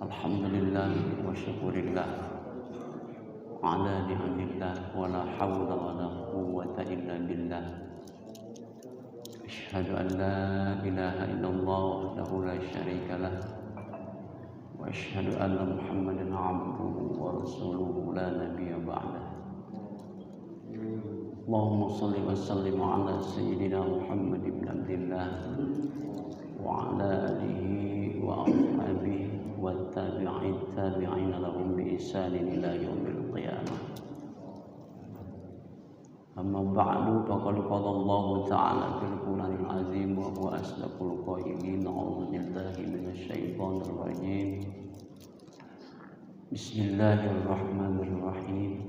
Alhamdulillah wa syukurillah ala ni'amillah wa la hawla wa la quwwata illa billah. Asyhadu an la ilaha illallah wahdahu la syarika lah wa asyhadu anna Muhammadan abduhu wa rasuluhu la nabiyya ba'dah. Allahumma shalli wa sallim ala sayyidina Muhammad ibn Abdillah wa ala alihi wa ashabihi wa tabi'ina lahum bi ihsanin ila yaumil qiyamah. Amma ba'du, faqad qala Allah ta'ala fil Qur'anil azim wa huwa asdaqul qailin. A'udzu billahi minasy syaithanir rajim. Bismillahirrahmanirrahim.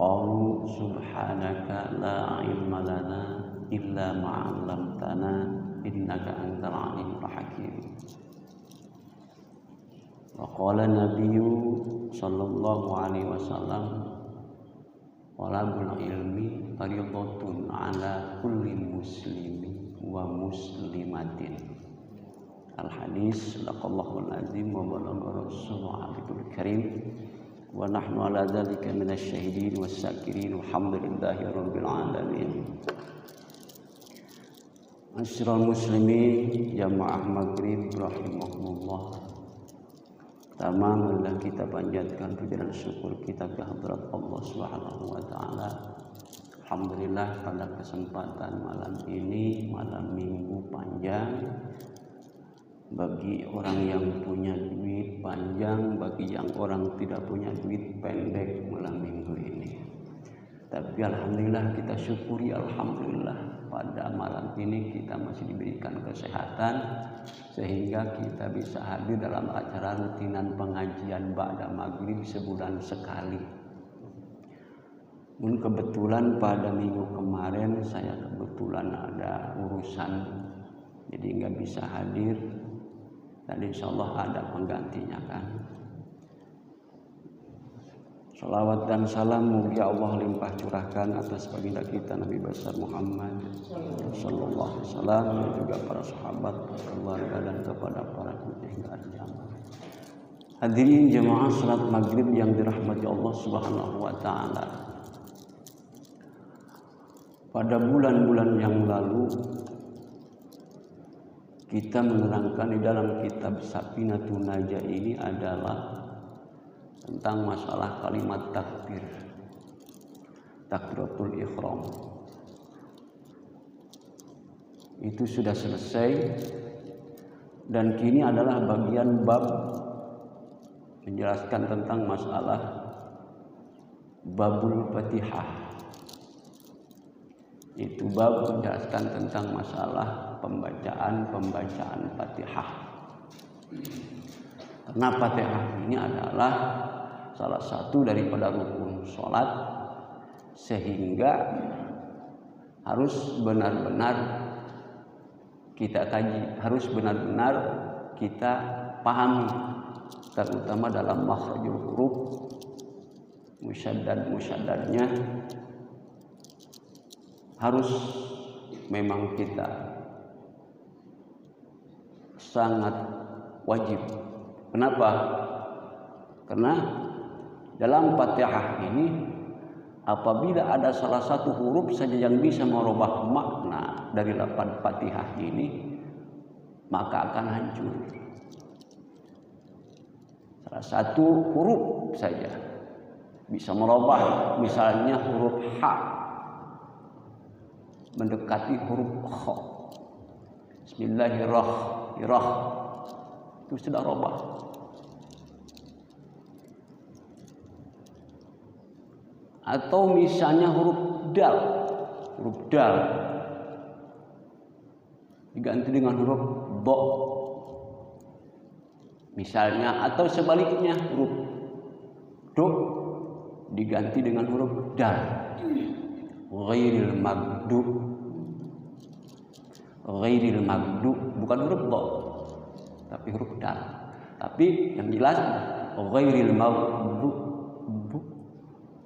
Qalu subhanaka la ilma lana illa ma 'allamtana innaka antal alimul hakim. Wa qala nabiyyu sallallahu alaihi wasallam talabul ilmi fardhatun ala kulli muslimin wa muslimatin. Al hadis laqallahul azim wa balagha rasulul habibul karim wa nahnu ala dzalika minasy syahidin was-sakirin walhamdulillahi rabbil alamin. Asyrul muslimin jamaah maghrib rahimahumullah. Pertama, marilah kita panjatkan puja dan syukur kita ke hadirat Allah Subhanahu wa taala. Alhamdulillah pada kesempatan malam ini, malam Minggu panjang, bagi orang yang punya duit panjang, bagi yang orang tidak punya duit pendek malam Minggu ini. Tapi alhamdulillah kita syukuri, alhamdulillah pada malam ini kita masih diberikan kesehatan sehingga kita bisa hadir dalam acara rutinan pengajian ba'da maghrib sebulan sekali. Dan kebetulan pada minggu kemarin saya kebetulan ada urusan, jadi nggak bisa hadir. Dan insya Allah ada penggantinya kan. Salawat dan salam mulia Allah limpah curahkan atas baginda kita Nabi besar Muhammad sallallahu alaihi wasallam, dan juga para sahabat, keluarga dan kepada para hingga akhir zaman. Hadirin jemaah salat maghrib yang dirahmati Allah Subhanahu wa taala. Pada bulan-bulan yang lalu kita menerangkan di dalam kitab Safinatun Najah ini adalah tentang masalah kalimat takbir, takbiratul ihram. Itu sudah selesai dan kini adalah bagian bab menjelaskan tentang masalah babul Fatihah. Itu bab menjelaskan tentang masalah pembacaan Fatihah. Karena Fatihah ini adalah salah satu daripada rukun sholat, sehingga harus benar-benar kita kaji, harus benar-benar kita pahami, terutama dalam makhrajul huruf, musyaddadnya harus memang kita sangat wajib. Kenapa? Karena dalam Fatihah ini apabila ada salah satu huruf saja yang bisa merubah makna dari lafaz Fatihah ini, maka akan hancur. Salah satu huruf saja bisa merubah, misalnya huruf H mendekati huruf Kha. Bismillahirrahmanirrahim. Itu sudah robah. Atau misalnya huruf dal diganti dengan huruf do misalnya, atau sebaliknya huruf do diganti dengan huruf dal. Ghairil maghdub bukan huruf do tapi huruf dal. Tapi yang jelas ghairil maghdub,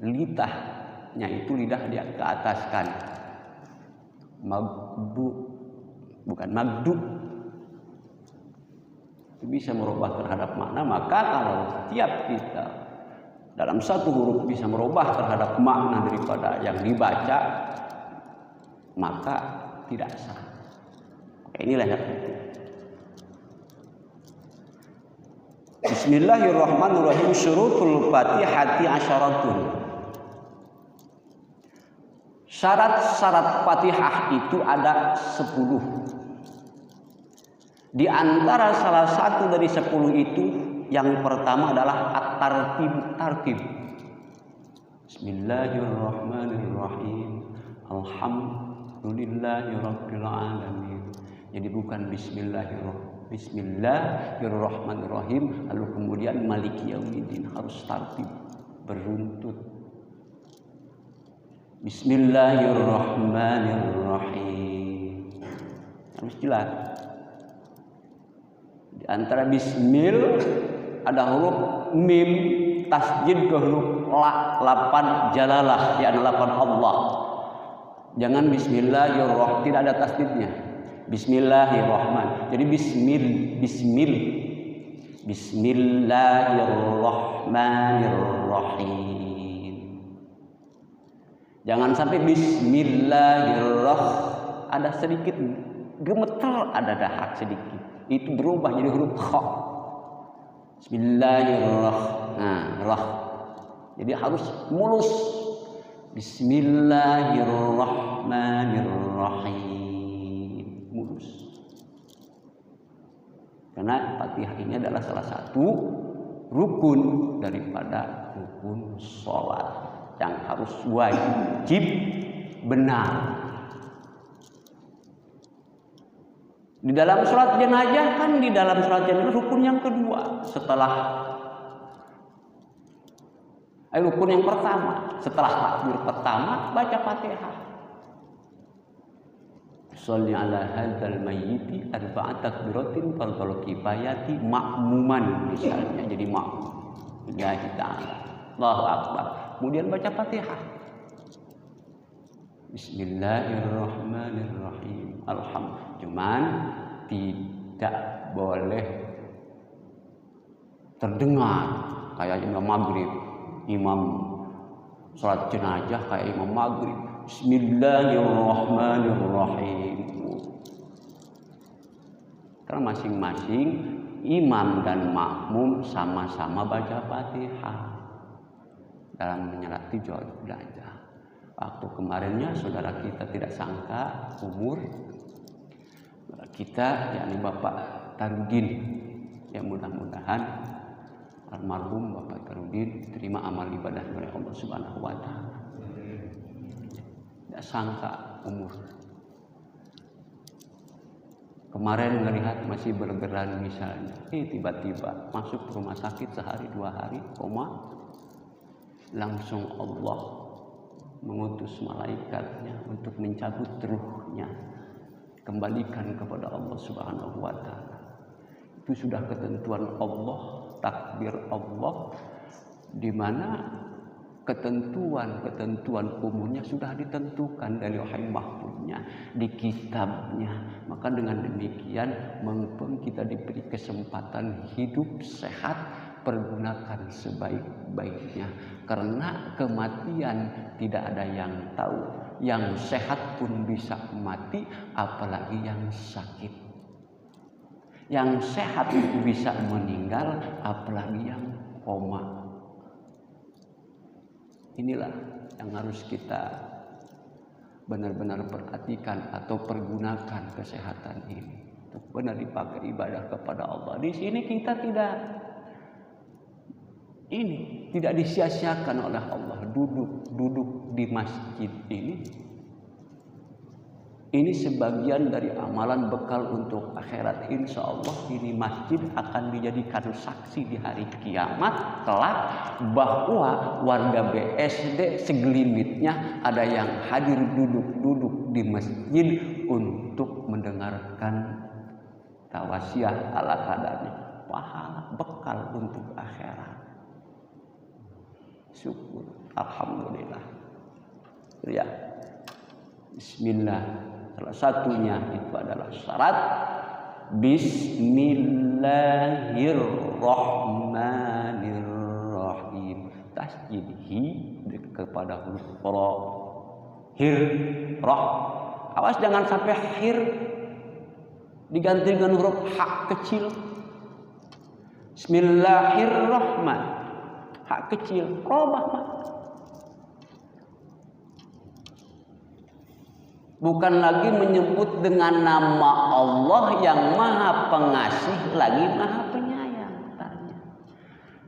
lidahnya itu lidah dia ke ataskan. Maghdub bukan maghdub. itu bisa merubah terhadap makna. Maka kalau setiap kita dalam satu huruf bisa merubah terhadap makna daripada yang dibaca, maka tidak sah. Inilah yang penting. Bismillahirrahmanirrahim. Syurutul Fatihati asyaratun. Syarat-syarat Fatihah itu ada 10. Di antara salah satu dari 10 itu, yang pertama adalah at-tartib. Bismillahirrahmanirrahim. Alhamdulillahirabbil alamin. Jadi bukan Bismillahirrahmanirrahim lalu kemudian maliki yaumiddin, harus tartib, beruntut. Bismillahirrahmanirrahim. Harus jelas. Di antara bismil ada huruf mim tasjid ke huruf la, lapan jalalah, yakni lapan Allah. Jangan bismillahirrahmanirrahim, tidak ada tasdidnya. Bismillahirrahman. Jadi Bismillahirrahmanirrahim. Jangan sampai bismillahirrahmanirrahim ada sedikit gemeter, ada dahak sedikit. Itu berubah jadi huruf kha. Bismillahirrahmanirrahim. Jadi harus mulus. Bismillahirrahmanirrahim. Mulus. Karena Fatihah ini adalah salah satu rukun daripada rukun sholat yang harus wajib benar. Di dalam sholat jenazah kan, di dalam sholat jenazah rukun yang kedua setelah rukun yang pertama, setelah takbir pertama baca Fatihah. Sholli ala hadzal mayyiti arba'at takbiratin fardhu kifayati ma'muman, misalnya jadi makmum. Lillahi ta'ala. Allahu akbar. Kemudian baca Fatihah. Bismillahirrahmanirrahim. Alhamdulillah. Cuman tidak boleh terdengar kayak imam maghrib, imam sholat jenazah kayak imam maghrib. Bismillahirrahmanirrahim. Karena masing-masing imam dan makmum sama-sama baca Fatihah dalam menyelati jenazah. Waktu kemarinnya saudara kita tidak sangka umur kita, yakni Bapak Tarudin, yang mudah-mudahan almarhum Bapak Tarudin terima amal ibadah oleh Allah Subhanahu wa taala. Tidak sangka umur. Kemarin melihat masih bergerak misalnya, tiba-tiba masuk rumah sakit sehari 2 hari, langsung Allah mengutus malaikatnya untuk mencabut ruhnya, kembalikan kepada Allah Subhanahu wa taala. Itu sudah ketentuan Allah, takdir Allah, di mana ketentuan umurnya sudah ditentukan dari lauh mahfuznya, di kitabnya. Maka dengan demikian, mumpung kita diberi kesempatan hidup sehat, pergunakan sebaik-baiknya. Karena kematian tidak ada yang tahu. Yang sehat pun bisa mati, apalagi yang sakit. Yang sehat itu bisa meninggal, apalagi yang koma. Inilah yang harus kita benar-benar perhatikan atau pergunakan kesehatan ini untuk benar dipakai ibadah kepada Allah. Di sini kita tidak disia-siakan oleh Allah. Duduk di masjid ini sebagian dari amalan bekal untuk akhirat. Insya Allah ini masjid akan dijadikan saksi di hari kiamat kelak bahwa warga BSD segelimitnya ada yang hadir duduk di masjid untuk mendengarkan tawasiyah ala kadarnya, pahala bekal untuk akhirat. Syukur, alhamdulillah. Ya, Bismillah. Salah satunya itu adalah syarat Bismillahirrahmanirrahim. Tasjid hi kepada huruf ra. Hir ra. Awas jangan sampai hir diganti dengan huruf ha kecil. Bismillahirrahmanirrahim. Ha kecil, robah mah. Bukan lagi menyebut dengan nama Allah yang Maha Pengasih lagi Maha Penyayang.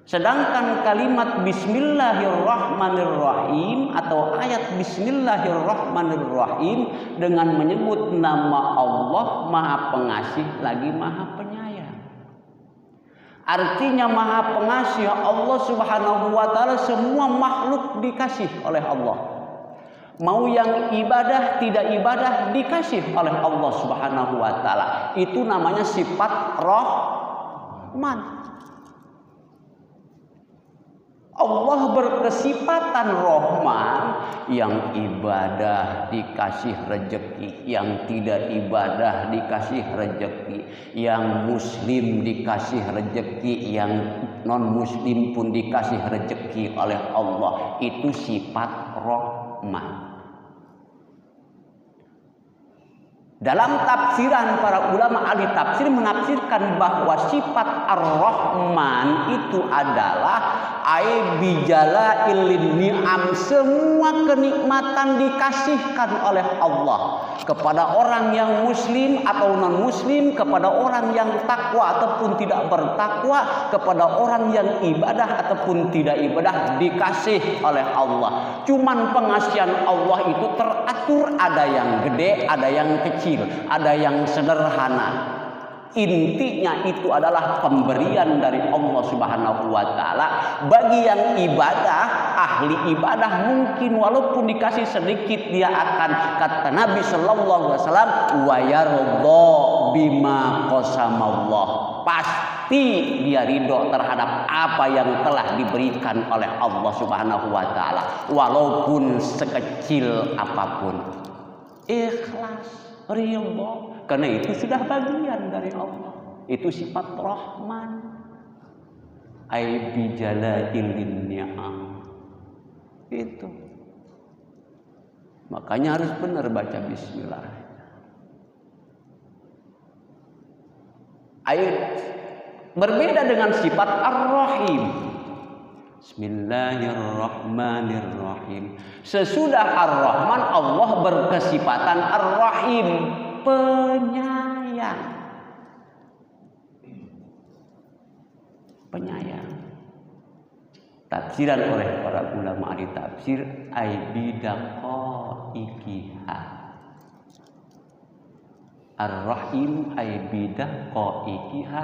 Sedangkan kalimat Bismillahirrahmanirrahim atau ayat Bismillahirrahmanirrahim dengan menyebut nama Allah Maha Pengasih lagi Maha Penyayang. Artinya Maha Pengasih Allah Subhanahu wa taala, semua makhluk dikasih oleh Allah. Mau yang ibadah tidak ibadah dikasih oleh Allah Subhanahu wa taala. Itu namanya sifat Rahman. Allah berkesifatan Rahman, yang ibadah dikasih rejeki, yang tidak ibadah dikasih rejeki, yang muslim dikasih rejeki, yang non muslim pun dikasih rejeki oleh Allah. Itu sifat Rahman. Dalam tafsiran para ulama ahli tafsir menafsirkan bahwa sifat Ar-Rahman itu adalah bijala ni'am, semua kenikmatan dikasihkan oleh Allah kepada orang yang muslim atau non muslim, kepada orang yang takwa ataupun tidak bertakwa, kepada orang yang ibadah ataupun tidak ibadah dikasih oleh Allah. Cuman pengasihan Allah itu teratur, ada yang gede, ada yang kecil, ada yang sederhana. Intinya itu adalah pemberian dari Allah Subhanahu wa taala bagi yang ibadah, ahli ibadah. Mungkin walaupun dikasih sedikit dia akan, kata Nabi sallallahu alaihi wasallam, wa yarda bima qasamallah. Pasti dia ridho terhadap apa yang telah diberikan oleh Allah Subhanahu wa taala, walaupun sekecil apapun. Ikhlas, ridho, karena itu sudah bagian dari Allah. Itu sifat Rahman. Bijalailin ni'am. Itu. Makanya harus benar baca bismillah. Berbeda dengan sifat Ar-Rahim. Bismillahirrahmanirrahim. Sesudah Ar-Rahman, Allah berkesifatan Ar-Rahim, penyayang. Penyayang. Tafsiran oleh para ulama ahli tafsir, bidaqaiqiha. Ar-Rahim bidaqaiqiha,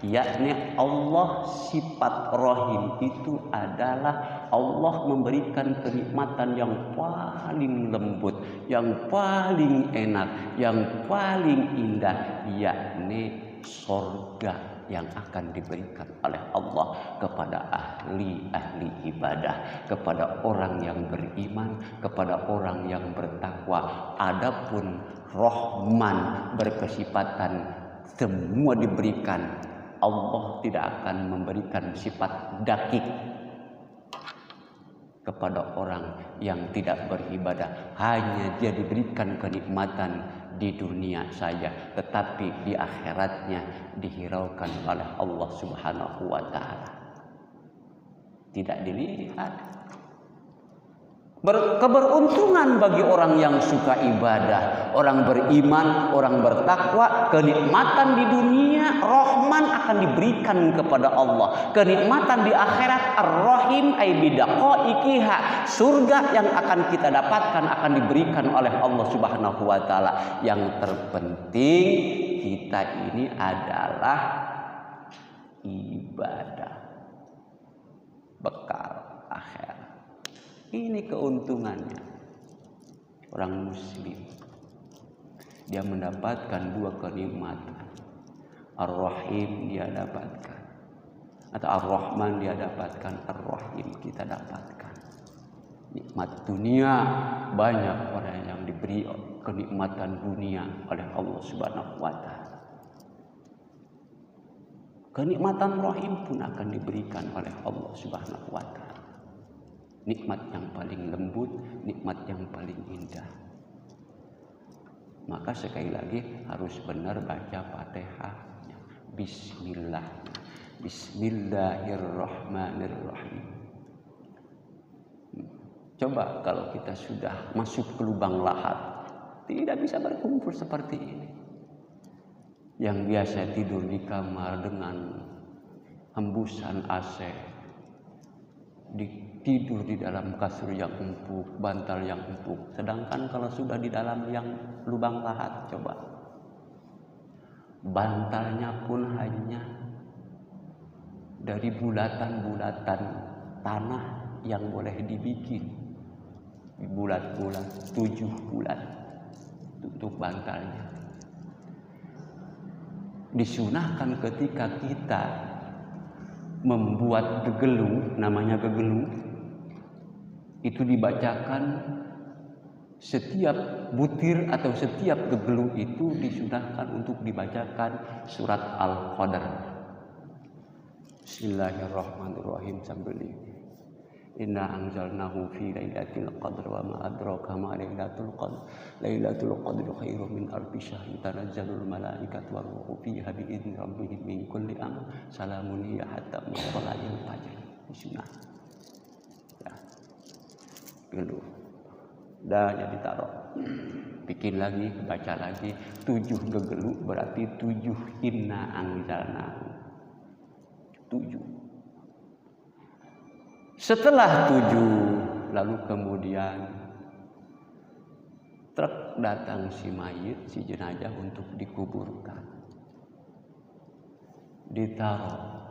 yakni Allah sifat Rahim itu adalah Allah memberikan kenikmatan yang paling lembut, yang paling enak, yang paling indah, yakni surga yang akan diberikan oleh Allah kepada ahli-ahli ibadah, kepada orang yang beriman, kepada orang yang bertakwa. Adapun Rahman berkesifatan semua diberikan. Allah tidak akan memberikan sifat dakik kepada orang yang tidak beribadah. Hanya dia diberikan kenikmatan di dunia saja, tetapi di akhiratnya dihiraukan oleh Allah Subhanahu wa taala. Tidak dilihat. Keberuntungan bagi orang yang suka ibadah, orang beriman, orang bertakwa. Kenikmatan di dunia Rahman akan diberikan kepada Allah. Kenikmatan di akhirat Ar-Rahim bidaqaiqiha, surga yang akan kita dapatkan akan diberikan oleh Allah Subhanahu wa taala. Yang terpenting kita ini adalah ibadah, bekal akhirat. Ini keuntungannya orang muslim. Dia mendapatkan dua kenikmatan. Ar-Rahim dia dapatkan, atau Ar-Rahman dia dapatkan, Ar-Rahim kita dapatkan. Nikmat dunia, banyak orang yang diberi kenikmatan dunia oleh Allah Subhanahu wa taala. kenikmatan rahim pun akan diberikan oleh Allah Subhanahu wa taala. Nikmat yang paling lembut, nikmat yang paling indah. Maka sekali lagi harus benar baca Fatihahnya. Bismillah. Bismillahirrahmanirrahim. Coba kalau kita sudah masuk ke lubang lahat, tidak bisa berkumpul seperti ini. Yang biasa tidur di kamar dengan hembusan AC, tidur di dalam kasur yang empuk, bantal yang empuk. Sedangkan kalau sudah di dalam yang lubang lahat, coba bantalnya pun hanya dari bulatan-bulatan tanah yang boleh dibikin. Bulat-bulat, 7 bulat untuk bantalnya. Disunahkan ketika kita membuat gegelu, namanya gegelu, itu dibacakan setiap butir atau setiap gegelu itu disunahkan untuk dibacakan surat Al-Qadar. Bismillahirrahmanirrahim sambil ini. Inna anzalnahu fi lailatul qadr wa ma adraka ma lailatul qadr. Lailatul qadr khairum min alfi syahr. Tanazzalul malaikatu war ruhu fiha bi idzni rabbihim min kulli amr. Salamun hiya hatta matla'il fajr. Bismillah. Ya. Dulu. Dah jadi taruh. Bikin lagi, baca lagi. 7 gegelu berarti 7 inna anzalnahu. 7. Setelah 7, lalu kemudian truk datang si mayit, si jenazah untuk dikuburkan. Ditaruh,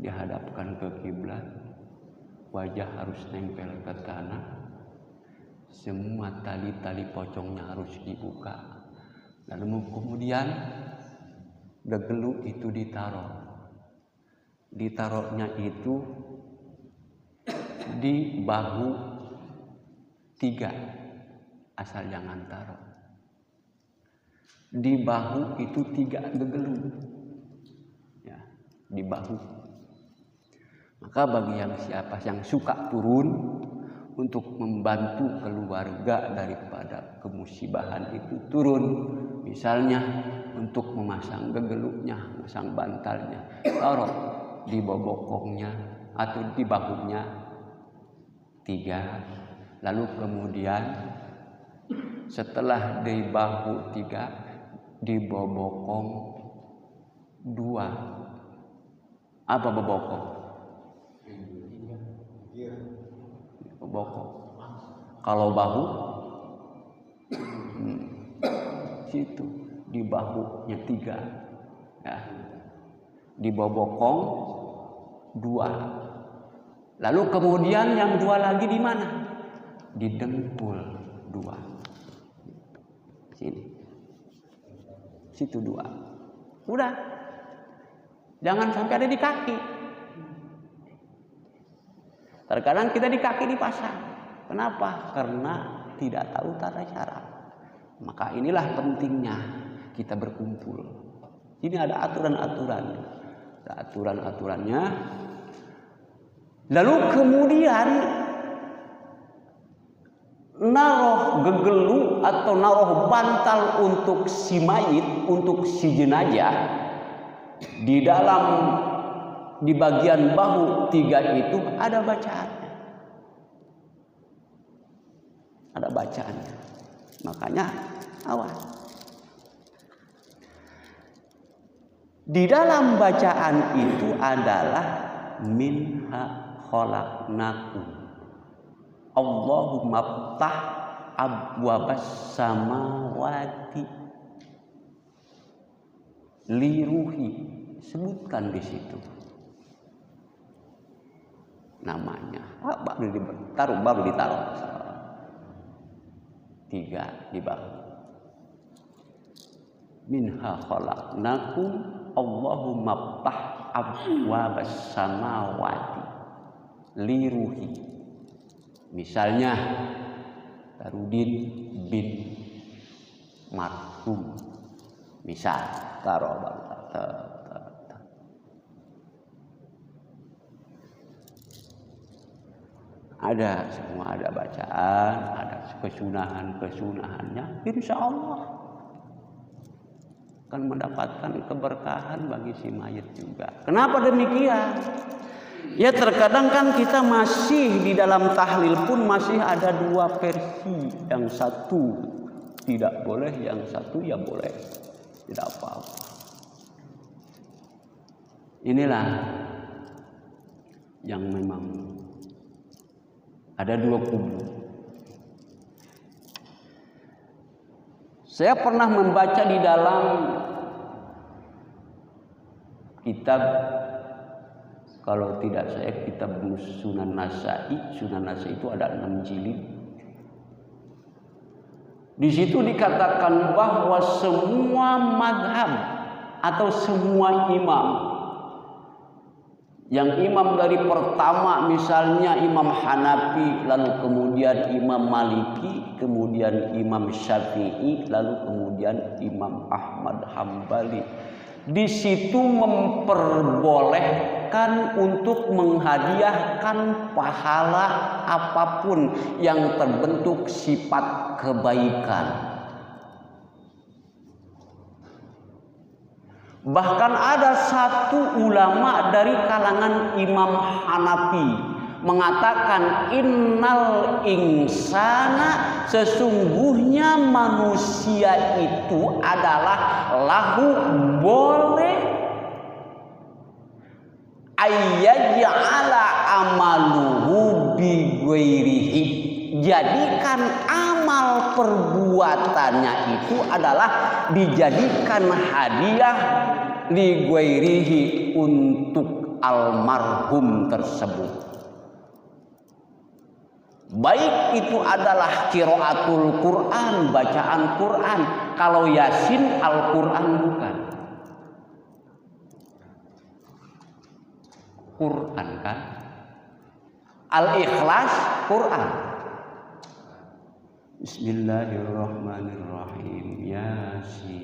dihadapkan ke kiblat, wajah harus nempel ke tanah, semua tali-tali pocongnya harus dibuka. Lalu kemudian gegelu itu ditaruh. Ditaruhnya itu di bahu 3, asal jangan taruh. Di bahu itu 3 gegelu, ya, di bahu. Maka bagi siapa yang suka turun untuk membantu keluarga daripada kemusibahan itu turun, misalnya untuk memasang gegelunya, memasang bantalnya, taruh di bobokongnya atau di bahunya 3, lalu kemudian setelah di bahu 3 di bobokong 2. Apa bobokong? Bobokong. Kalau bahu situ di bahunya 3, ya. Di bobokong 2. Lalu kemudian yang 2 lagi di mana? Di dengkul 2. Sini. Situ 2. Udah. Jangan sampai ada di kaki. Terkadang kita di kaki dipasang. Kenapa? Karena tidak tahu tata cara. Maka inilah pentingnya kita berkumpul. Ini ada aturan-aturannya. Ada aturan-aturannya. Lalu kemudian naruh gegelu atau naruh bantal untuk si mayit, untuk si jenazah di bagian bahu 3 itu ada bacaannya. Ada bacaannya. Makanya awas. Di dalam bacaan itu adalah minha khalaqnakum. Allahumma ftah abwabas samawati liruhi. Sebutkan di situ namanya. Baru ditaruh 3 di bawah. Minha khalaqnakum Allahumma ftah abwabas samawati liruhi. Misalnya Tarudin bin Marhum, misal taruh. Ada, semua ada bacaan, ada kesunahan-kesunahannya, insya Allah akan mendapatkan keberkahan bagi si mayit juga. Kenapa demikian? Ya terkadang kan kita masih di dalam tahlil pun masih ada dua versi. Yang satu tidak boleh, yang satu ya boleh. Tidak apa-apa. Inilah yang memang ada dua kubu. Saya pernah membaca di dalam kitab, kalau tidak saya kitab Sunan Nasa'i. Sunan Nasa'i itu ada 6 jilid. Di situ dikatakan bahwa semua madhab atau semua imam, yang imam dari pertama misalnya Imam Hanafi, lalu kemudian Imam Maliki, kemudian Imam Syafi'i, lalu kemudian Imam Ahmad Hambali, di situ memperbolehkan untuk menghadiahkan pahala apapun yang terbentuk sifat kebaikan. Bahkan ada satu ulama dari kalangan Imam Hanafi mengatakan innal insana, sesungguhnya manusia itu adalah lahu boleh ayyaj'ala amaluhu bi ghairihi, jadikan amal perbuatannya itu adalah dijadikan hadiah li ghairihi, untuk almarhum tersebut. Baik itu adalah qiraatul Quran, bacaan Quran. Kalau Yasin Al-Quran bukan. Quran kan? Al-Ikhlas Quran. Bismillahirrahmanirrahim. Yasin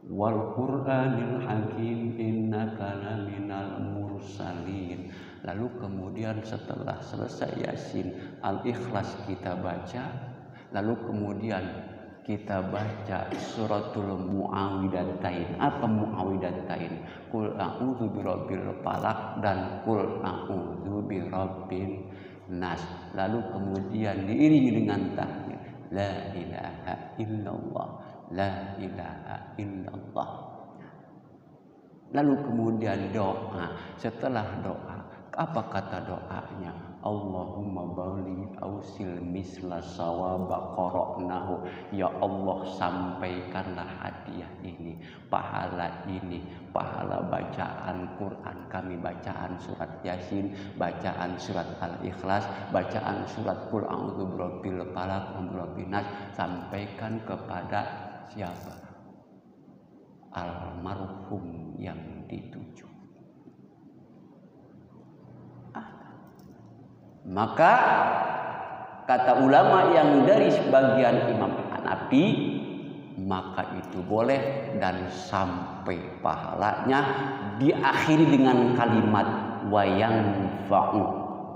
wal Qur'anil Hakim innaka laminal mursalin. Lalu kemudian setelah selesai Yasin, Al-Ikhlas kita baca, lalu kemudian kita baca suratul Muawwidhatain. Apa Muawwidhatain? Qul a'udzu birabbil falaq dan qul a'udzu birabbin nas. Lalu kemudian diiringi dengan tahlil, la ilaha illallah, la ilaha illallah. Lalu kemudian doa. Setelah doa, apa kata doanya? Allahumma baligh ausil misla sawaba qara'nahu. Ya Allah, sampaikanlah hadiah ini, pahala ini, pahala bacaan Quran kami, bacaan surat Yasin, bacaan surat Al-Ikhlas, bacaan surat Qul a'udzu birabbil falaq wa birabbin nas, sampaikan kepada siapa? Almarhum yang dituju. Maka kata ulama yang dari sebagian Imam Hanafi, maka itu boleh dan sampai pahalanya diakhiri dengan kalimat wayanfa'u,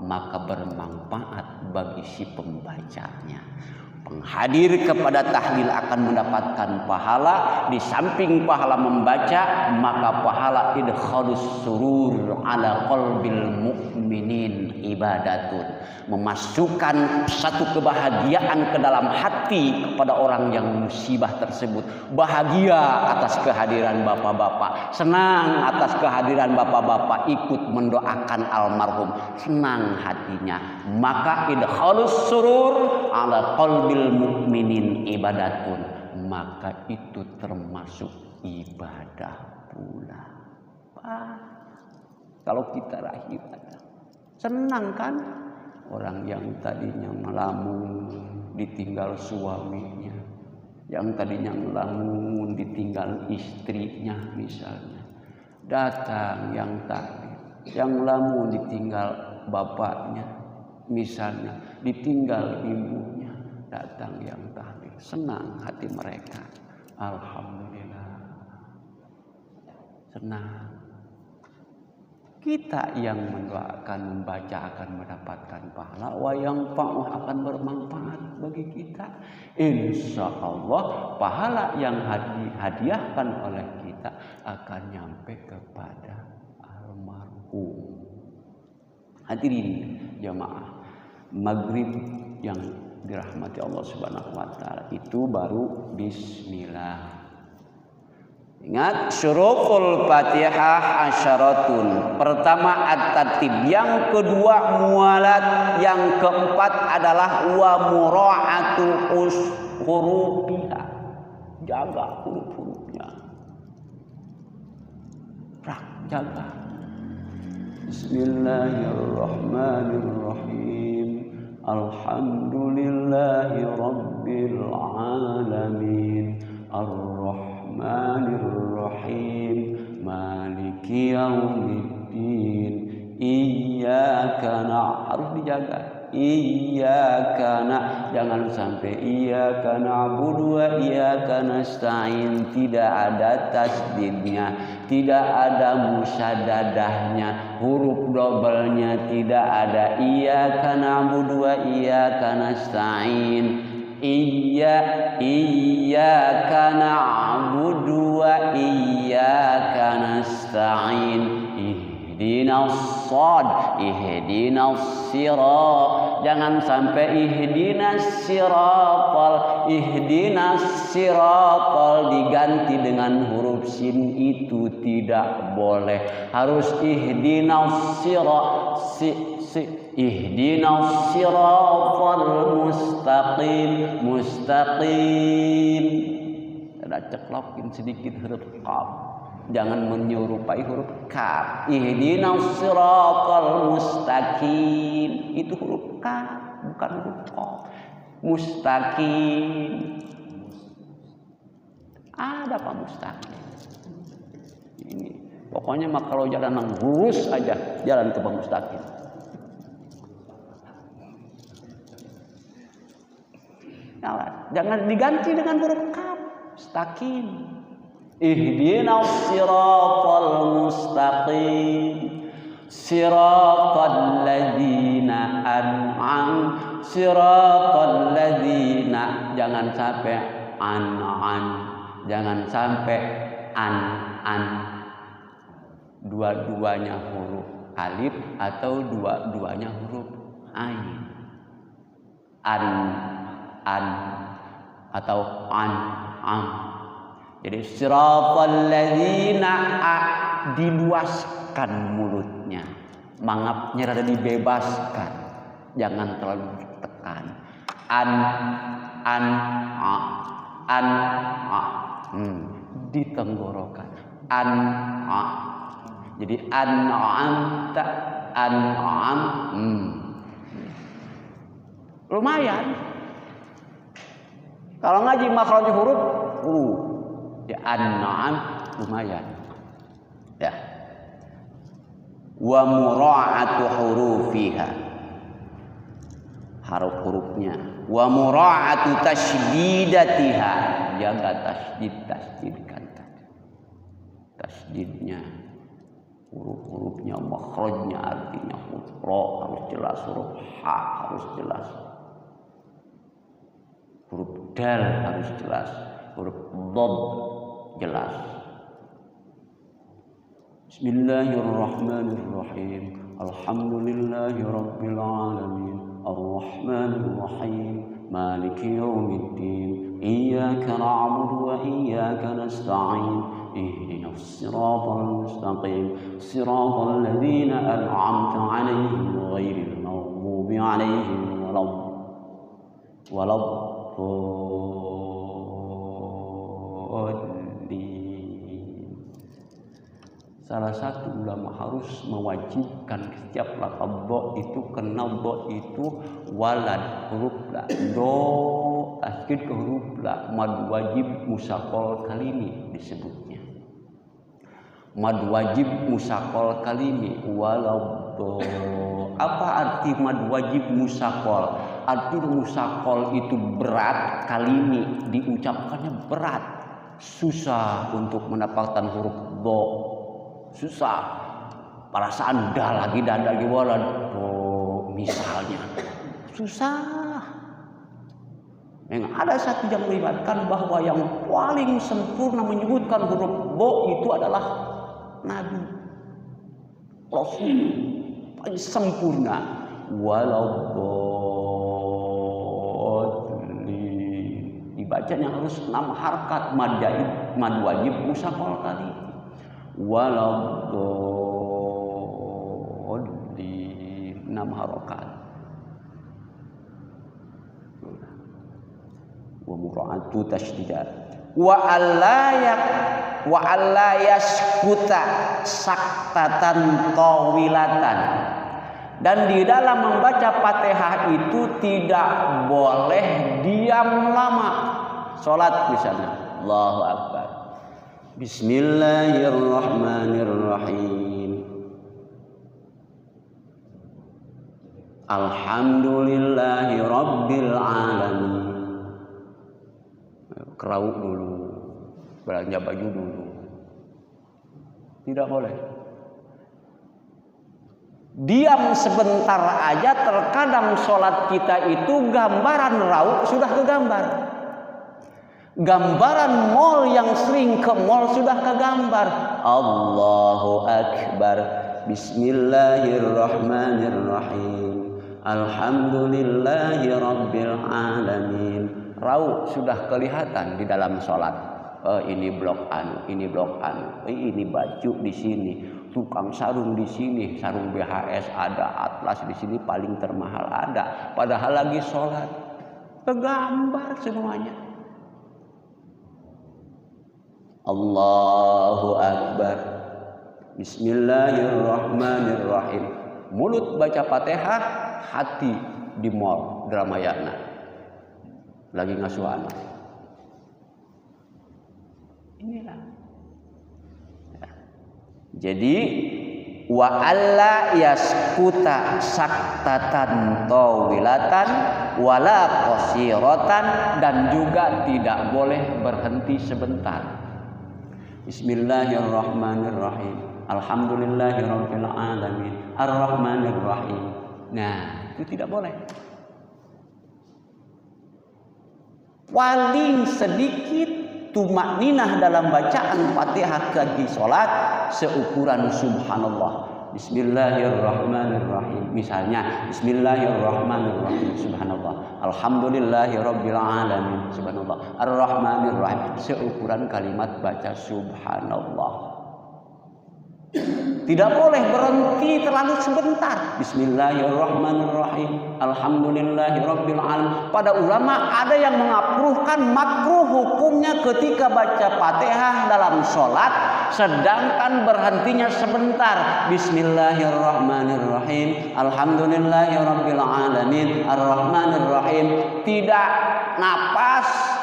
maka bermanfaat bagi si pembacanya. Penghadir kepada tahlil akan mendapatkan pahala. Di samping pahala membaca, maka pahala idkhalus surur ala qalbil mu'minin ibadatun, memasukkan satu kebahagiaan ke dalam hati kepada orang yang musibah tersebut. Bahagia atas kehadiran bapak-bapak, senang atas kehadiran bapak-bapak ikut mendoakan almarhum, senang hatinya. Maka idkhalus surur ala qalbil mukminin ibadatun, maka itu termasuk ibadah pula. Kalau kita ibadah, senang kan? Orang yang tadinya melamun ditinggal suaminya, yang tadinya melamun ditinggal istrinya misalnya, datang yang tadi, yang melamun ditinggal bapaknya misalnya, ditinggal ibunya, datang yang tahlil, senang hati mereka. Alhamdulillah, senang. Kita yang mendoakan, membaca akan mendapatkan pahala, wa yang akan bermanfaat bagi kita. Insya Allah pahala yang dihadiahkan oleh kita akan nyampe kepada almarhum. Hadirin jamaah, maghrib yang dirahmati Allah Subhanahu wa taala itu baru bismillah. Ingat, syuruful Fatihah asyaratun. Pertama at-tartib, yang kedua mualat, yang keempat adalah wa mura'atu hurufiha. Jaga huruf-hurufnya. Jaga. Bismillahirrahmanirrahim. Alhamdulillahi rabbil alamin. Ar-Rahmanir-Rahim. Maliki yaumiddin. Iyyaka harus dijaga. Iyyaka jangan sampai iyyaka na'budu wa iyyaka nasta'in. Tidak ada tasdidnya, tidak ada musaddadahnya, huruf dobelnya tidak ada. Iyyaka na'budu wa iyyaka nasta'in. Iyyaka na'budu wa iyyaka nasta'in. Ihdinas sirat. Jangan sampai ihdinas siratal diganti dengan huruf sin, itu tidak boleh. Harus ihdinas siratal mustaqim. Ada ceklokin sedikit huruf qaf. Jangan menyerupai huruf kaf. Ihdinas siratal mustaqim. Itu huruf kaf, bukan huruf qaf. Mustaqim. Ada apa mustaqim? Ini pokoknya mah kalau jalan lurus aja, jalan ke mustaqim. Jangan diganti dengan huruf kaf. Mustaqim. Ihdinas siratal mustaqim. Siratal ladzina siratal ladzina. Jangan sampai jangan sampai an. Dua-duanya huruf alif atau dua-duanya huruf ain. An atau an. Jadi siratal ladzina, diluaskan mulutnya, mangapnya rada dibebaskan, jangan terlalu ditekan. Ditenggorokan. Jadi an'amta, lumayan. Kalau ngaji makhraj huruf, ya an'am lumayan. Ya. Wa mura'atu hurufiha. Huruf-hurufnya. Wa mura'atu tasydidatiha. Jaga tasdidkan. Tasdidnya. Huruf-hurufnya, makhrajnya, artinya huruf ra harus jelas, huruf ha harus jelas. Huruf dal harus jelas, huruf dhad jelas. Bismillahirrahmanirrahim. Alhamdulillahi rabbil alamin. Ar-Rahmanir-Rahim. Maliki yaumiddin. Iyyaka na'budu wa iyyaka nasta'in. Ihdinas siratal mustaqim. Siratal ladzina an'amta 'alaihim ghairil maghdubi 'alaihim Salah satu ulama harus mewajibkan setiap lafaz dha itu kena dha itu walad huruf la do tasdid ke huruf la, mad wajib musaqqal kalimi disebutnya. Mad wajib musaqqal kalimi walad. Apa arti mad wajib musaqqal? Arti musaqqal itu berat, kalimi diucapkannya berat, susah untuk mendapatkan huruf dha, susah. perasaan dah lagi walan. Oh, misalnya susah. Yang ada satu yang melibatkan bahwa yang paling sempurna menyebutkan huruf bo itu adalah Nabi Rasul paling sempurna. Walau dibacanya harus 6 harkat mad wajib musaqal kali. Walau di 6 harokat. Wa mura'atu tasdidat wa alla yaskuta saktatan tawilatan. Dan di dalam membaca Fatihah itu tidak boleh diam lama. Salat misalnya, Allahu Akbar, Bismillahirrahmanirrahim, Alhamdulillahi Rabbil Alamin. Kerauk dulu, belanja baju dulu, tidak boleh. Diam sebentar aja, terkadang sholat kita itu gambaran rauk sudah kegambar. Gambaran mall yang sering ke mall sudah kegambar. Allahu Akbar, Bismillahirrahmanirrahim, Alhamdulillahi Rabbil Alamin. Rauk sudah kelihatan di dalam sholat. Ini blok anu, ini blok anu, ini baju di sini, tukang sarung di sini, sarung BHS ada, atlas di sini paling termahal ada. Padahal lagi sholat, kegambar semuanya. Allahu Akbar, Bismillahirrahmanirrahim. Mulut baca Fatihah, hati di mall Dramayana, lagi ngasuh anak. Inilah. Ya. Jadi wa alla yaskuta saktatan tawilatan wala qasiratan, dan juga tidak boleh berhenti sebentar. Bismillahirrahmanirrahim, Alhamdulillahirabbil alamin, Arrahmanirrahim. Nah, itu tidak boleh. Paling sedikit tumakninah dalam bacaan Fatihah bagi salat seukuran subhanallah. Bismillahirrahmanirrahim. Misalnya Bismillahirrahmanirrahim, subhanallah. Alhamdulillahirabbil alamin, subhanallah. Arrahmanirrahim, seukuran kalimat baca subhanallah. Tidak boleh berhenti terlalu sebentar. Bismillahirrahmanirrahim, Alhamdulillahirabbil alamin. Pada ulama ada yang mengakruhkan makruh hukumnya ketika baca Fatihah dalam sholat, sedangkan berhentinya sebentar. Bismillahirrahmanirrahim, Alhamdulillahirabbil alamin, Arrahmanirrahim. Tidak napas,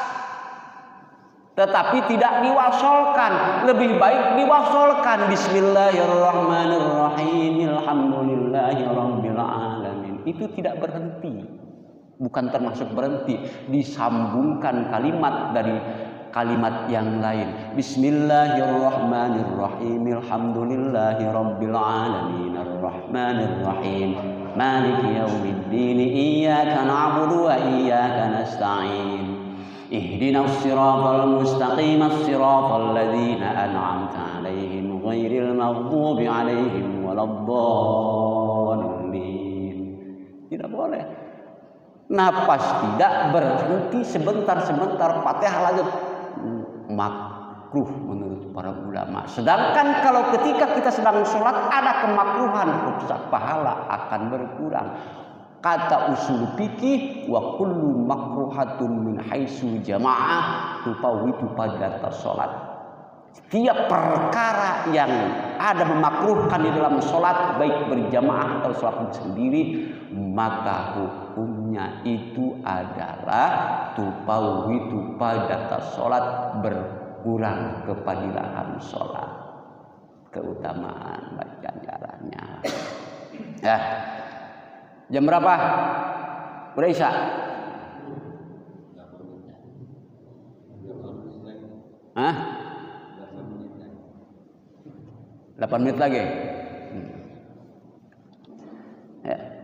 tetapi tidak diwasolkan. Lebih baik diwasolkan. Bismillahirrahmanirrahim, Alhamdulillahirabbil alamin. Itu tidak berhenti, bukan termasuk berhenti, disambungkan kalimat dari kalimat yang lain. Bismillahirrahmanirrahim, Alhamdulillahirabbil alamin, Arrahmanirrahim, Maliki yaumiddin, Iyyaka na'budu wa iyyaka nasta'in, Ihdinas siratal mustaqim, siratal ladzina an'amta 'alaihim ghairil maghdubi 'alaihim waladdallin. Tidak boleh. Napas tidak, berhenti sebentar-sebentar, Fatihah lagi, makruh menurut para ulama. Sedangkan kalau ketika kita sedang sholat ada kemakruhan, pahala akan berkurang. Kata usul fikih, wa kullu makruhatun min haitsu jamaah tufawitu pada salat. Setiap perkara yang ada memakruhkan di dalam salat, baik berjamaah atau salat sendiri, maka hukumnya itu adalah tufawitu pada salat, berkurang kefadilahan salat, keutamaan ganjarannya. Ya. Jam berapa? Udah Isya? 8 menit lagi.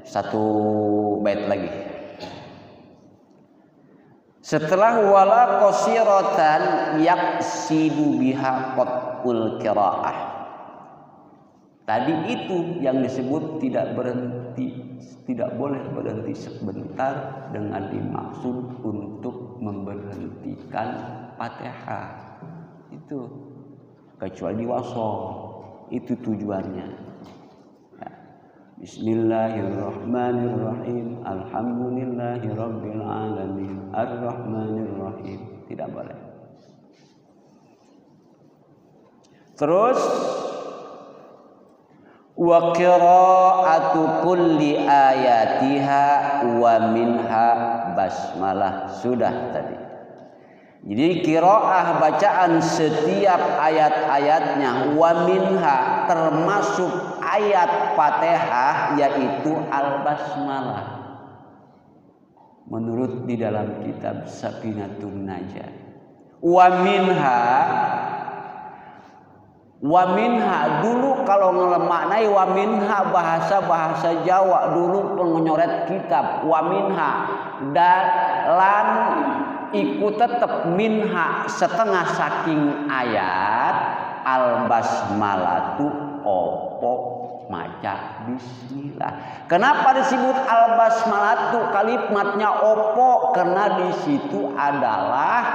satu bait lagi. Setelah wala qasiratan yaqsidu biha qatul qiraah. Tadi itu yang disebut tidak boleh berhenti sebentar dengan dimaksud untuk memberhentikan Fatihah. Itu kecuali wasol, itu tujuannya. Bismillahirrahmanirrahim. Alhamdulillahirabbil alamin. Arrahmanirrahim. Tidak boleh. Terus wa qira'atu kulli ayatiha wa minha basmalah. Sudah tadi. Jadi qiraah bacaan setiap ayat-ayatnya wa minha termasuk ayat Fatihah yaitu al-basmalah. Menurut di dalam kitab Safinatun Najah. Wa minha dulu kalau ngelemaknai wa minha bahasa Jawa dulu pengenyoret kitab wa minha dan ikut tetap minha setengah saking ayat al-basmalatu opo maca bismillah. Kenapa disebut al-basmalatu kalimatnya opo? Karena di situ adalah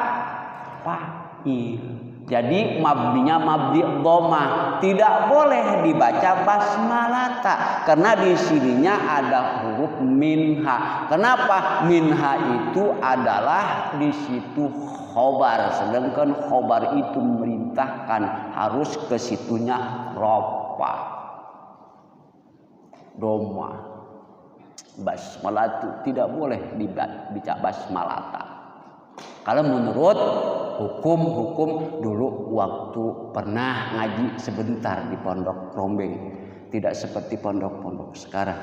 fa'il. Jadi mabninya mabni dhammah, tidak boleh dibaca basmalata karena di sininya ada huruf minha. Kenapa? Minha itu adalah di situ khobar, sedangkan khobar itu memerintahkan harus ke situnya rofa, doma. Basmalatu tidak boleh dibaca basmalata. Kalau menurut hukum dulu waktu pernah ngaji sebentar di pondok Rombeng, tidak seperti pondok-pondok sekarang.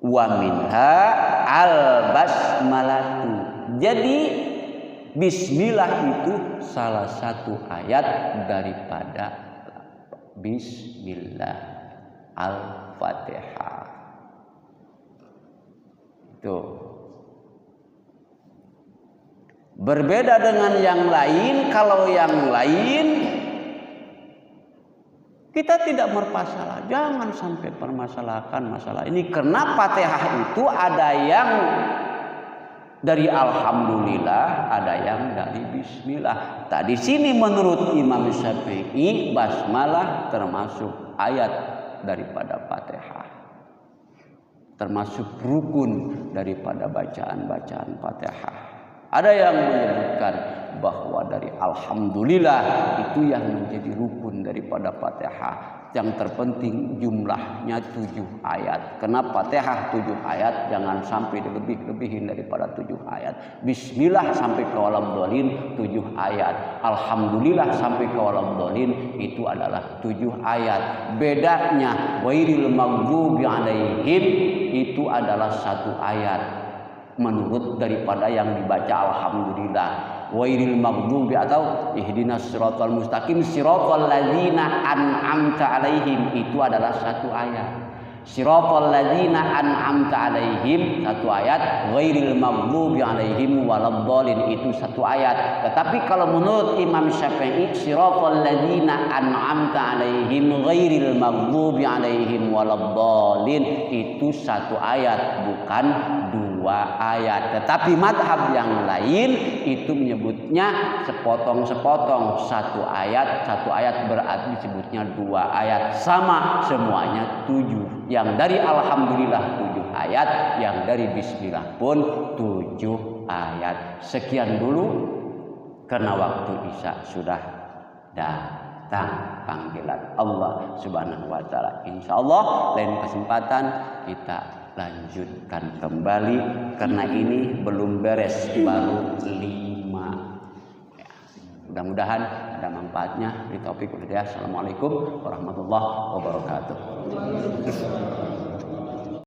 Wa minha al-basmalatu. Jadi bismillah itu salah satu ayat daripada bismillah al-Fatihah. Tuh. Berbeda dengan yang lain, kalau yang lain kita tidak bermasalah, jangan sampai permasalahkan masalah ini karena Fatihah itu ada yang dari alhamdulillah, ada yang dari bismillah. Tadi sini menurut Imam Syafi'i basmalah termasuk ayat daripada Fatihah. Termasuk rukun daripada bacaan-bacaan Fatihah. Ada yang menyebutkan bahwa dari alhamdulillah itu yang menjadi rukun daripada Fatihah. Yang terpenting jumlahnya 7 ayat. Kenapa Fatihah 7 ayat? Jangan sampai lebih-lebihin daripada 7 ayat. Bismillah sampai ke waladhdallin 7 ayat. Alhamdulillah sampai ke waladhdallin itu adalah 7 ayat. Bedanya ghairil maghdubi alaihim itu adalah 1 ayat. Menurut daripada yang dibaca alhamdulillah. Wairil maghdubi atau ihdinas siratal mustaqim siratal ladzina an'amta alaihim itu adalah 1 ayat. Siratal ladzina an'amta alaihim 1 ayat, ghairil maghdubi alaihim waladhdallin itu 1 ayat. Tetapi kalau menurut Imam Syafi'i siratal ladzina an'amta alaihim ghairil maghdubi alaihim waladhdallin itu 1 ayat bukan 2 ayat. Tetapi madhab yang lain itu menyebutnya sepotong-sepotong 1 ayat berarti disebutnya 2 ayat. Sama semuanya 7. Yang dari alhamdulillah 7 ayat, yang dari bismillah pun 7 ayat. Sekian dulu karena waktu Isya sudah datang panggilan Allah Subhanahu wa taala. Insyaallah lain kesempatan kita lanjutkan kembali karena ini belum beres, baru 5 ya. Mudah-mudahan ada manfaatnya. Assalamualaikum warahmatullahi wabarakatuh.